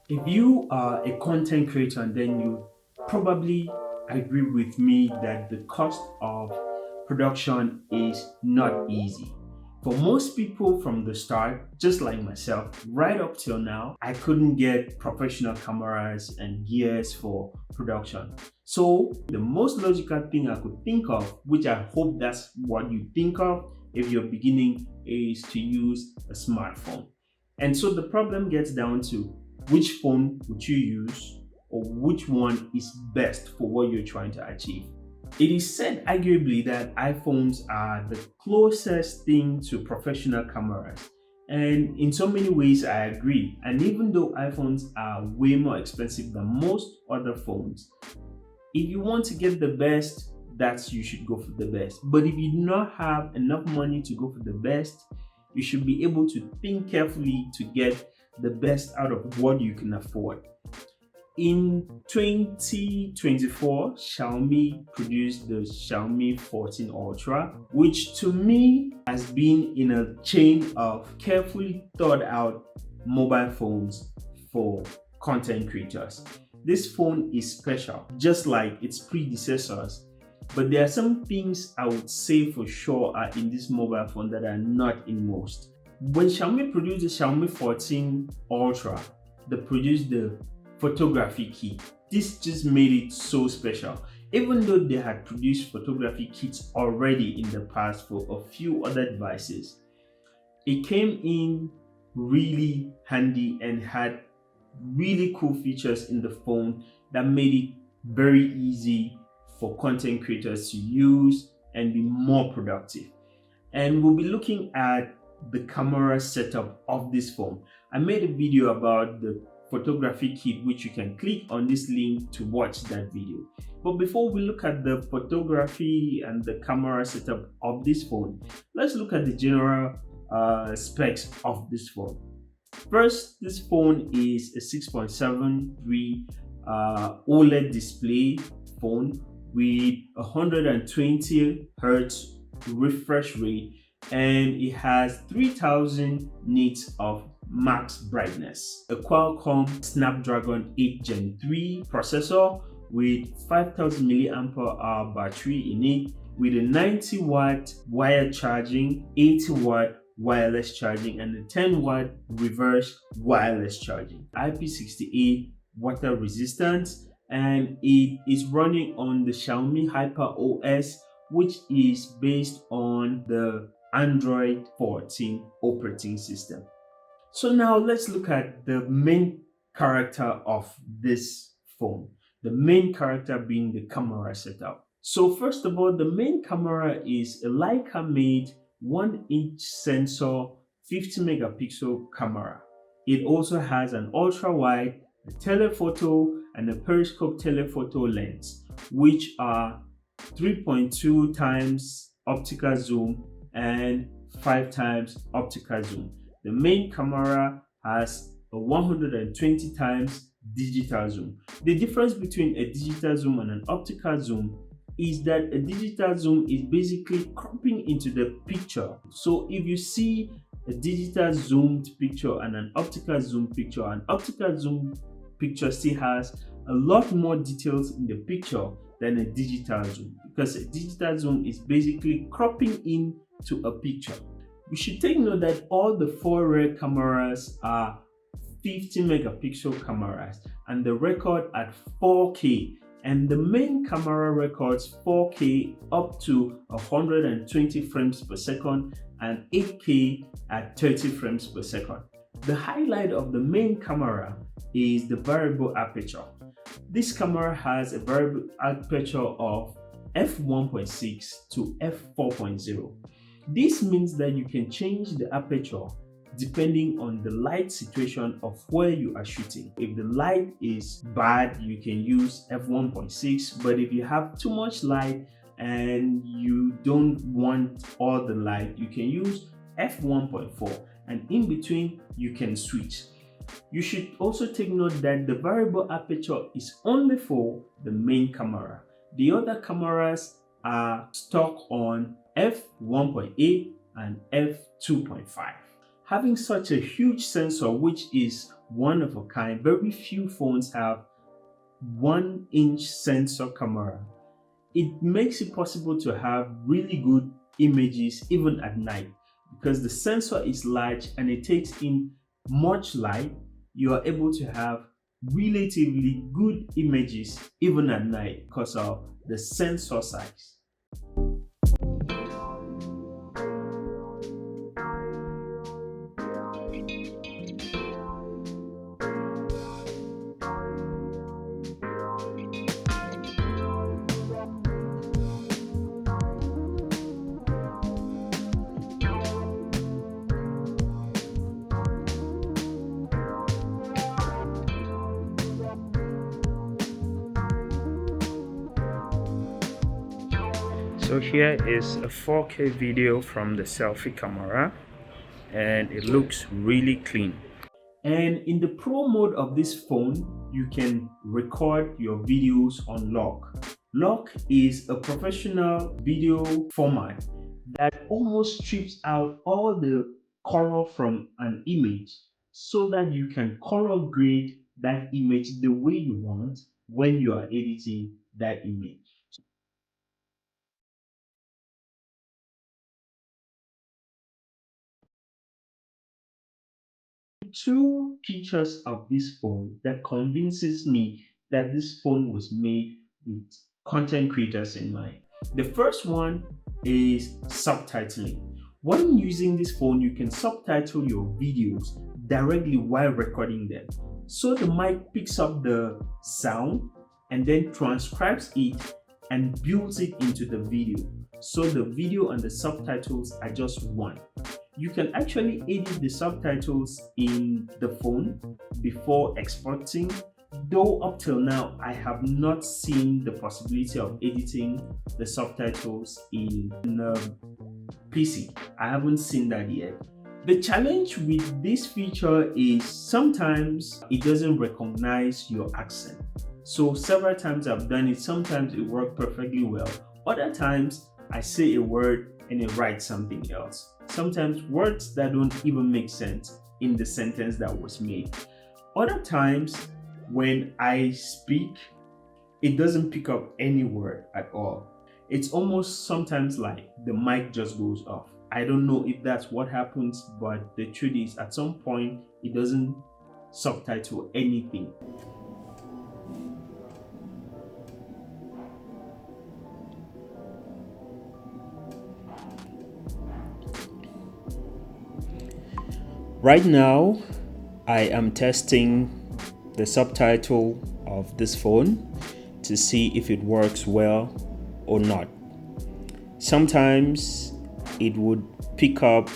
If you are a content creator, then you probably agree with me that the cost of production is not easy. For most people from the start, just like myself, right up till now, I couldn't get professional cameras and gears for production. So, the most logical thing I could think of, which I hope that's what you think of if you're beginning, is to use a smartphone. And so the problem gets down to which phone would you use or which one is best for what you're trying to achieve. It is said arguably that iPhones are the closest thing to professional cameras. And in so many ways, I agree. And even though iPhones are way more expensive than most other phones, if you want to get the best, that's you should go for the best. But if you do not have enough money to go for the best, you should be able to think carefully to get the best out of what you can afford. In 2024, Xiaomi produced the Xiaomi 14 Ultra, which to me has been in a chain of carefully thought out mobile phones for content creators. This phone is special, just like its predecessors, but there are some things I would say for sure are in this mobile phone that are not in most. When Xiaomi produced the Xiaomi 14 Ultra, they produced the photography kit. This just made it so special. Even though they had produced photography kits already in the past for a few other devices, it came in really handy and had really cool features in the phone that made it very easy for content creators to use and be more productive. And we'll be looking at the camera setup of this phone. I made a video about the photography kit, which you can click on this link to watch that video. But before we look at the photography and the camera setup of this phone, let's look at the general specs of this phone. First, this phone is a 6.73 OLED display phone with 120 Hz refresh rate, and it has 3000 nits of max brightness. A Qualcomm Snapdragon 8 Gen 3 processor with 5000 mAh battery in it, with a 90-watt wired charging, 80-watt wireless charging, and a 10-watt reverse wireless charging. IP68 water resistant, and it is running on the Xiaomi HyperOS, which is based on the Android 14 operating system. So now let's look at the main character of this phone. The main character being the camera setup. So first of all, the main camera is a Leica made 1-inch sensor 50 megapixel camera. It also has an ultra wide, a telephoto, and a periscope telephoto lens, which are 3.2 times optical zoom and 5 times optical zoom. The main camera has a 120 times digital zoom. The difference between a digital zoom and an optical zoom is that a digital zoom is basically cropping into the picture. So if you see a digital zoomed picture and an optical zoom picture, an optical zoom picture still has a lot more details in the picture than a digital zoom, because a digital zoom is basically cropping into a picture. You should take note that all the 4 rear cameras are 50 megapixel cameras and the record at 4K, and the main camera records 4K up to 120 frames per second and 8K at 30 frames per second. The highlight of the main camera is the variable aperture. This camera has a variable aperture of f1.6 to f4.0. This means that you can change the aperture depending on the light situation of where you are shooting. If the light is bad, you can use f1.6, but if you have too much light and you don't want all the light, you can use f1.4, and in between you can switch. You should also take note that the variable aperture is only for the main camera. The other cameras are stuck on f1.8 and f2.5. Having such a huge sensor, which is one of a kind. Very few phones have 1-inch sensor camera. It makes it possible to have really good images even at night because the sensor is large and it takes in much light. You are able to have relatively good images even at night because of the sensor size. So here is a 4K video from the selfie camera and it looks really clean. And in the pro mode of this phone, you can record your videos on log. Log is a professional video format that almost strips out all the color from an image so that you can color grade that image the way you want when you are editing that image. Two features of this phone that convinces me that this phone was made with content creators in mind. The first one is subtitling. When using this phone, you can subtitle your videos directly while recording them. So the mic picks up the sound and then transcribes it and builds it into the video. So the video and the subtitles are just one. You can actually edit the subtitles in the phone before exporting, though up till now I have not seen the possibility of editing the subtitles in PC. I haven't seen that yet. The challenge with this feature is sometimes it doesn't recognize your accent. So several times I've done it, sometimes it worked perfectly well. Other times I say a word and it writes something else. Sometimes words that don't even make sense in the sentence that was made. Other times when I speak, it doesn't pick up any word at all. It's almost sometimes like the mic just goes off. I don't know if that's what happens, but the truth is at some point it doesn't subtitle anything. Right now, I am testing the subtitle of this phone to see if it works well or not. Sometimes it would pick up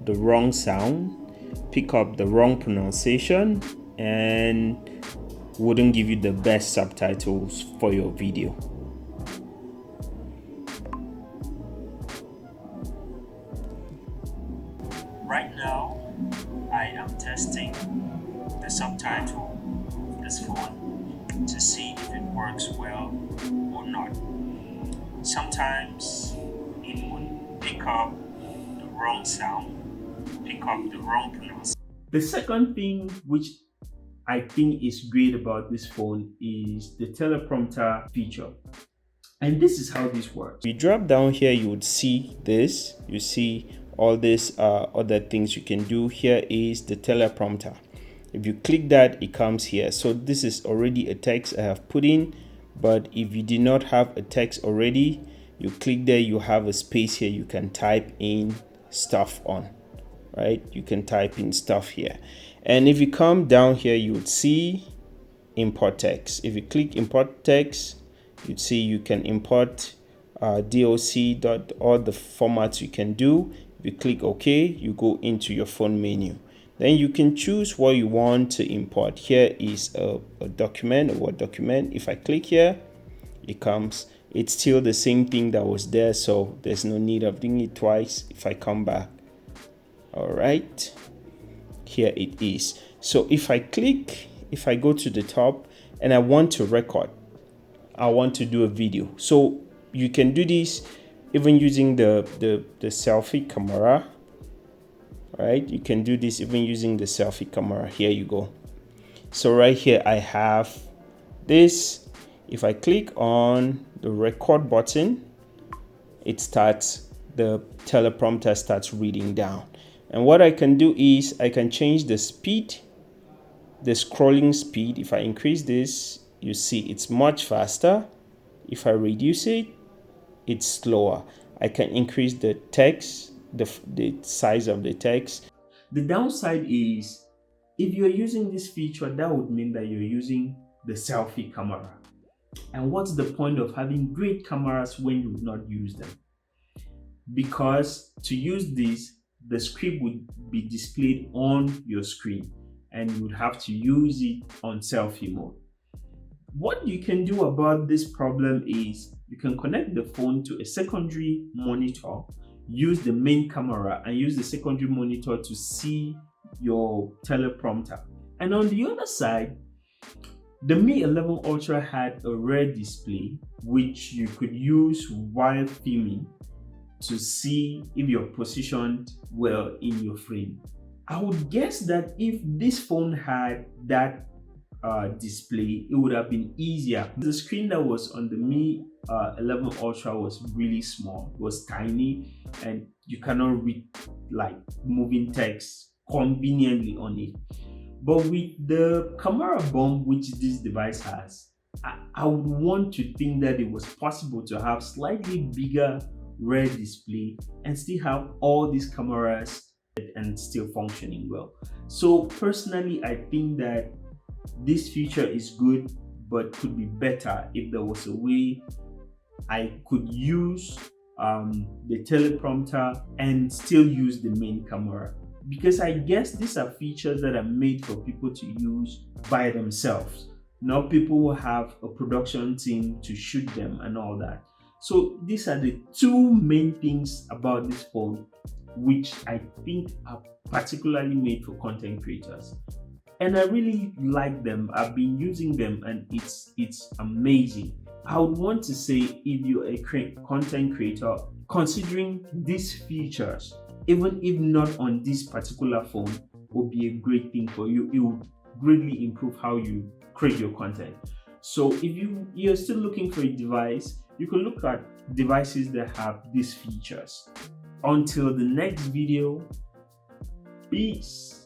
the wrong sound, pick up the wrong pronunciation, and wouldn't give you the best subtitles for your video. Right now, I am testing the subtitle of this phone to see if it works well or not. Sometimes it would pick up the wrong sound, pick up the wrong pronunciation. The second thing which I think is great about this phone is the teleprompter feature. And this is how this works. If you drop down here, you would see this. You see all these other things you can do. Here is the teleprompter. If you click that, it comes here. So this is already a text I have put in, but if you did not have a text already, you click there, you have a space here, you can type in stuff on, right? You can type in stuff here. And if you come down here, you would see import text. If you click import text, you'd see you can import doc. All the formats you can do. If you click OK, you go into your phone menu. Then you can choose what you want to import. Here is a document, a Word document. If I click here, it comes. It's still the same thing that was there, so there's no need of doing it twice. If I come back, all right, here it is. So if I click, if I go to the top and I want to record, I want to do a video. So you can do this even using the selfie camera, right? You can do this even using the selfie camera. Here you go. So right here I have this. If I click on the record button, it starts, the teleprompter starts reading down. And what I can do is I can change the speed, the scrolling speed. If I increase this, you see it's much faster. If I reduce it, it's slower. I can increase the text, the size of the text. The downside is, if you're using this feature, that would mean that you're using the selfie camera. And what's the point of having great cameras when you would not use them? Because to use this, the script would be displayed on your screen and you would have to use it on selfie mode. What you can do about this problem is you can connect the phone to a secondary monitor, use the main camera and use the secondary monitor to see your teleprompter. And on the other side, the Mi 11 Ultra had a rear display which you could use while filming to see if you're positioned well in your frame. I would guess that if this phone had that display, it would have been easier. The screen that was on the Mi 11 Ultra was really small, it was tiny, and you cannot read like moving text conveniently on it. But with the camera bump which this device has, I would want to think that it was possible to have slightly bigger rear display and still have all these cameras and still functioning well. So personally, I think that this feature is good, but could be better if there was a way I could use the teleprompter and still use the main camera. Because I guess these are features that are made for people to use by themselves, not people who have a production team to shoot them and all that. So these are the two main things about this phone which I think are particularly made for content creators. And I really like them. I've been using them and it's amazing. I would want to say, if you're a content creator, considering these features, even if not on this particular phone, will be a great thing for you. It will greatly improve how you create your content. So if you're still looking for a device, you can look at devices that have these features. Until the next video, peace.